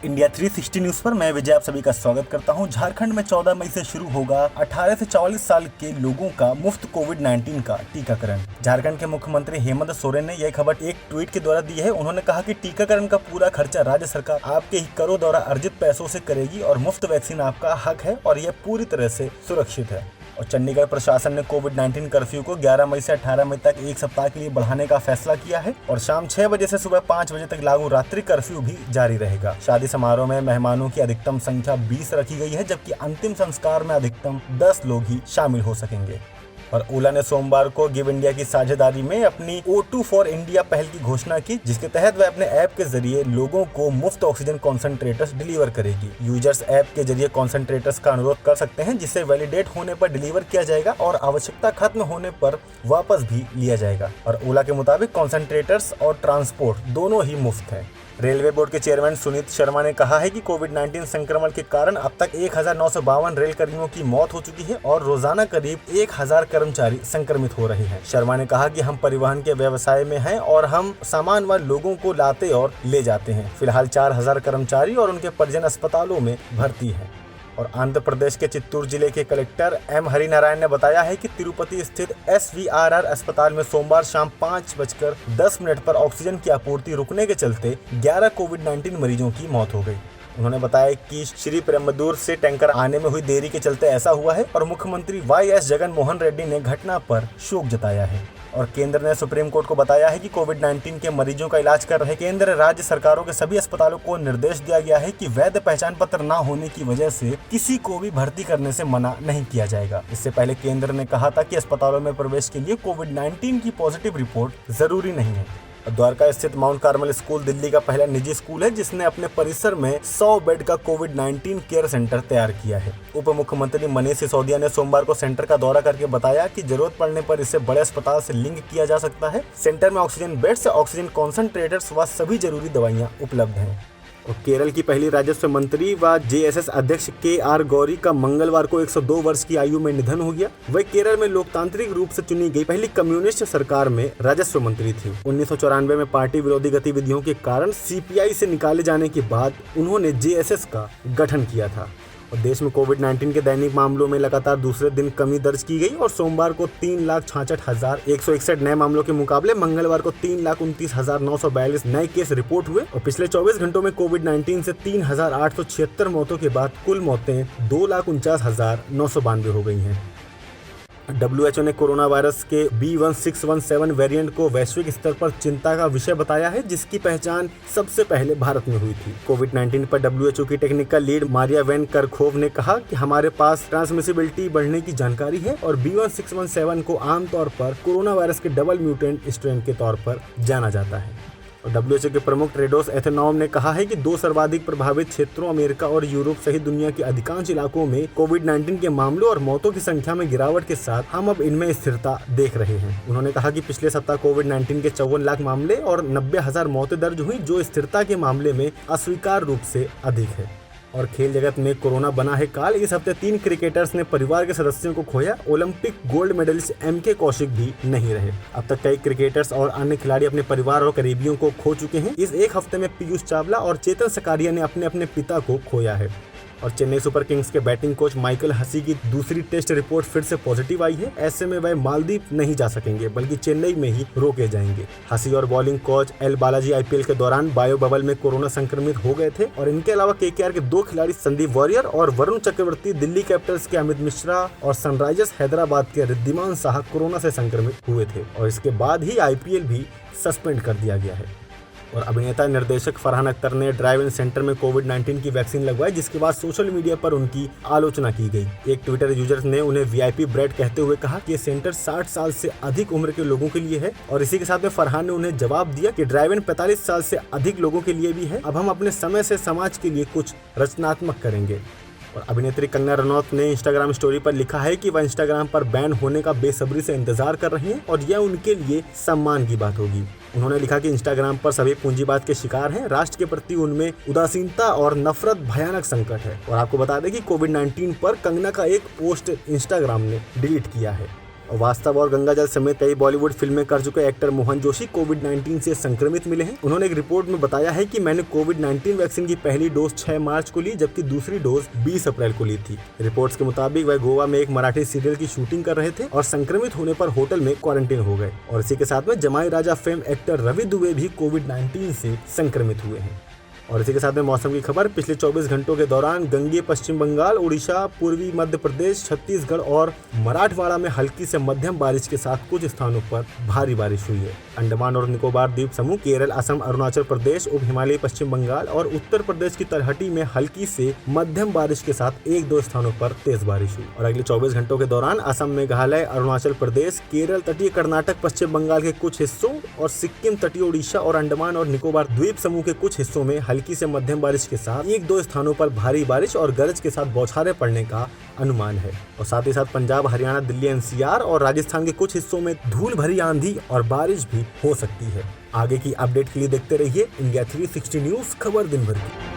India 360 news पर मैं विजय आप सभी का स्वागत करता हूं। झारखंड में 14 मई से शुरू होगा 18 से 44 साल के लोगों का मुफ्त कोविड-19 का टीकाकरण। झारखंड के मुख्यमंत्री हेमंत सोरेन ने यह खबर एक ट्वीट के द्वारा दी है। उन्होंने कहा कि टीकाकरण का पूरा खर्चा राज्य सरकार आपके ही करों द्वारा अर्जित पैसों से करेगी और मुफ्त वैक्सीन आपका हक है और यह पूरी तरह से सुरक्षित है। और चंडीगढ़ प्रशासन ने कोविड-19 कर्फ्यू को 11 मई से 18 मई तक एक सप्ताह के लिए बढ़ाने का फैसला किया है और शाम 6 बजे से सुबह 5 बजे तक लागू रात्रि कर्फ्यू भी जारी रहेगा। शादी समारोह में मेहमानों की अधिकतम संख्या 20 रखी गई है, जबकि अंतिम संस्कार में अधिकतम 10 लोग ही शामिल हो सकेंगे। और ओला ने सोमवार को गिव इंडिया की साझेदारी में अपनी O2 फॉर इंडिया पहल की घोषणा की, जिसके तहत वह अपने ऐप के जरिए लोगों को मुफ्त ऑक्सीजन कॉन्सेंट्रेटर्स डिलीवर करेगी। यूजर्स ऐप के जरिए कॉन्सेंट्रेटर्स का अनुरोध कर सकते हैं, जिसे वैलिडेट होने पर डिलीवर किया जाएगा और आवश्यकता खत्म होने पर वापस भी लिया जाएगा। और ओला के मुताबिक कॉन्सेंट्रेटर्स और ट्रांसपोर्ट दोनों ही मुफ्त है। रेलवे बोर्ड के चेयरमैन सुनीत शर्मा ने कहा है कि कोविड-19 संक्रमण के कारण अब तक 1952 रेल कर्मियों की मौत हो चुकी है और रोजाना करीब 1000 कर्मचारी संक्रमित हो रहे हैं। शर्मा ने कहा कि हम परिवहन के व्यवसाय में हैं और हम सामान व लोगों को लाते और ले जाते हैं। फिलहाल 4000 कर्मचारी और उनके परिजन अस्पतालों में भर्ती हैं। और आंध्र प्रदेश के चित्तूर जिले के कलेक्टर एम हरिनारायण ने बताया है कि तिरुपति स्थित SVRR अस्पताल में सोमवार शाम 5:10 पर ऑक्सीजन की आपूर्ति रुकने के चलते 11 कोविड-19 मरीजों की मौत हो गई। उन्होंने बताया कि श्री पेरम्बदूर से टैंकर आने में हुई देरी के चलते ऐसा हुआ है और मुख्यमंत्री YS जगनमोहन रेड्डी ने घटना पर शोक जताया है। और केंद्र ने सुप्रीम कोर्ट को बताया है कि कोविड-19 के मरीजों का इलाज कर रहे केंद्र राज्य सरकारों के सभी अस्पतालों को निर्देश दिया गया है कि वैध पहचान पत्र न होने की वजह से किसी को भी भर्ती करने से मना नहीं किया जाएगा। इससे पहले केंद्र ने कहा था कि अस्पतालों में प्रवेश के लिए कोविड-19 की पॉजिटिव रिपोर्ट जरूरी नहीं है। द्वारका स्थित माउंट कार्मल स्कूल दिल्ली का पहला निजी स्कूल है जिसने अपने परिसर में 100 बेड का कोविड-19 केयर सेंटर तैयार किया है। उप मुख्यमंत्री मनीष सिसोदिया ने सोमवार को सेंटर का दौरा करके बताया कि जरूरत पड़ने पर इसे बड़े अस्पताल से लिंक किया जा सकता है। सेंटर में ऑक्सीजन बेड्स, ऑक्सीजन कॉन्सेंट्रेटर्स व सभी जरूरी दवाइयाँ उपलब्ध हैं। और केरल की पहली राजस्व मंत्री व JSS अध्यक्ष KR गौरी का मंगलवार को 102 वर्ष की आयु में निधन हो गया। वह केरल में लोकतांत्रिक रूप से चुनी गई पहली कम्युनिस्ट सरकार में राजस्व मंत्री थी। 1994 में पार्टी विरोधी गतिविधियों के कारण CPI से निकाले जाने के बाद उन्होंने JSS का गठन किया था। और देश में कोविड-19 के दैनिक मामलों में लगातार दूसरे दिन कमी दर्ज की गई और सोमवार को 3,66,161 नए मामलों के मुकाबले मंगलवार को 3,29,942 नए केस रिपोर्ट हुए। और पिछले 24 घंटों में कोविड-19 से 3,876 मौतों के बाद कुल मौतें 2,49,992 हो गई हैं। WHO ने कोरोना वायरस के B1617 वेरिएंट को वैश्विक स्तर पर चिंता का विषय बताया है, जिसकी पहचान सबसे पहले भारत में हुई थी। कोविड-19 पर WHO की टेक्निकल लीड मारिया वैन करखोव ने कहा कि हमारे पास ट्रांसमिसिबिलिटी बढ़ने की जानकारी है और B1617 को आमतौर पर कोरोना वायरस के डबल म्यूटेंट स्ट्रेन के तौर पर जाना जाता है। और WHO के प्रमुख टेड्रोस एथेनॉम ने कहा है कि 2 सर्वाधिक प्रभावित क्षेत्रों अमेरिका और यूरोप सहित दुनिया के अधिकांश इलाकों में कोविड-19 के मामलों और मौतों की संख्या में गिरावट के साथ हम अब इनमें स्थिरता देख रहे हैं। उन्होंने कहा कि पिछले सप्ताह कोविड-19 के 54 लाख मामले और 90,000 मौतें दर्ज हुई, जो स्थिरता के मामले में अस्वीकार्य रूप से अधिक है। और खेल जगत में कोरोना बना है काल। इस हफ्ते 3 क्रिकेटर्स ने परिवार के सदस्यों को खोया। Olympic gold medallist MK Kaushik भी नहीं रहे। अब तक कई क्रिकेटर्स और अन्य खिलाड़ी अपने परिवार और करीबियों को खो चुके हैं। इस एक हफ्ते में पीयूष चावला और चेतन सकारिया ने अपने अपने पिता को खोया है। और चेन्नई सुपर किंग्स के बैटिंग कोच माइकल हसी की दूसरी टेस्ट रिपोर्ट फिर से पॉजिटिव आई है। ऐसे में वह मालदीव नहीं जा सकेंगे बल्कि चेन्नई में ही रोके जाएंगे। हसी और bowling coach L Balaji IPL के दौरान बायो बबल में कोरोना संक्रमित हो गए थे। और इनके अलावा KKR के 2 खिलाड़ी संदीप वॉरियर और वरुण चक्रवर्ती, दिल्ली कैपिटल्स के अमित मिश्रा और सनराइजर्स हैदराबाद के रिद्धिमान साहा कोरोना से संक्रमित हुए थे और इसके बाद ही IPL भी सस्पेंड कर दिया गया है। और अभिनेता निर्देशक फरहान अख्तर ने ड्राइव इन सेंटर में कोविड-19 की वैक्सीन लगवाई, जिसके बाद सोशल मीडिया पर उनकी आलोचना की गई। एक ट्विटर यूजर ने उन्हें VIP ब्रेड कहते हुए कहा कि ये सेंटर 60 साल से अधिक उम्र के लोगों के लिए है। और इसी के साथ में फरहान ने उन्हें जवाब दिया कि ड्राइव इन 45 साल से अधिक लोगों के लिए भी है। अब हम अपने समय से समाज के लिए कुछ रचनात्मक करेंगे। और अभिनेत्री कंगना रनौत ने इंस्टाग्राम स्टोरी पर लिखा है कि वह इंस्टाग्राम पर बैन होने का बेसब्री से इंतजार कर रही हैं और यह उनके लिए सम्मान की बात होगी। उन्होंने लिखा कि इंस्टाग्राम पर सभी पूंजीवाद के शिकार हैं, राष्ट्र के प्रति उनमें उदासीनता और नफरत भयानक संकट है। और आपको बता दें कि कोविड-19 पर कंगना का एक पोस्ट इंस्टाग्राम ने डिलीट किया है। वास्तव और गंगाजल समेत कई बॉलीवुड फिल्में कर चुके एक्टर मोहन जोशी कोविड-19 से संक्रमित मिले हैं। उन्होंने एक रिपोर्ट में बताया है कि मैंने कोविड-19 वैक्सीन की पहली डोज 6 मार्च को ली, जबकि दूसरी डोज 20 अप्रैल को ली थी। रिपोर्ट्स के मुताबिक वह गोवा में एक मराठी सीरियल की शूटिंग कर रहे थे और संक्रमित होने पर होटल में क्वारंटीन हो गए। और इसी के साथ में जमाई राजा फेम एक्टर रवि दुबे भी कोविड-19 से संक्रमित हुए हैं। और इसी के साथ में मौसम की खबर। पिछले 24 घंटों के दौरान गंगेय पश्चिम बंगाल, उड़ीसा, पूर्वी मध्य प्रदेश, छत्तीसगढ़ और मराठवाड़ा में हल्की से मध्यम बारिश के साथ कुछ स्थानों पर भारी बारिश हुई है। अंडमान और निकोबार द्वीप समूह, केरल, असम, अरुणाचल प्रदेश, उप हिमालयी पश्चिम बंगाल और उत्तर प्रदेश की तलहटी में हल्की से मध्यम बारिश के साथ 1-2 स्थानों पर तेज बारिश हुई। और अगले 24 घंटों के दौरान असम, मेघालय, अरुणाचल प्रदेश, केरल, तटीय कर्नाटक, पश्चिम बंगाल के कुछ हिस्सों और सिक्किम, तटीय उड़ीसा और अंडमान और निकोबार द्वीप समूह के कुछ हिस्सों में हल्की से मध्यम बारिश के साथ 1-2 स्थानों पर भारी बारिश और गरज के साथ बौछारें पड़ने का अनुमान है। और साथ ही साथ पंजाब, हरियाणा, दिल्ली एनसीआर और राजस्थान के कुछ हिस्सों में धूल भरी आंधी और बारिश भी हो सकती है। आगे की अपडेट के लिए देखते रहिए इंडिया 360 न्यूज, खबर दिन भर की।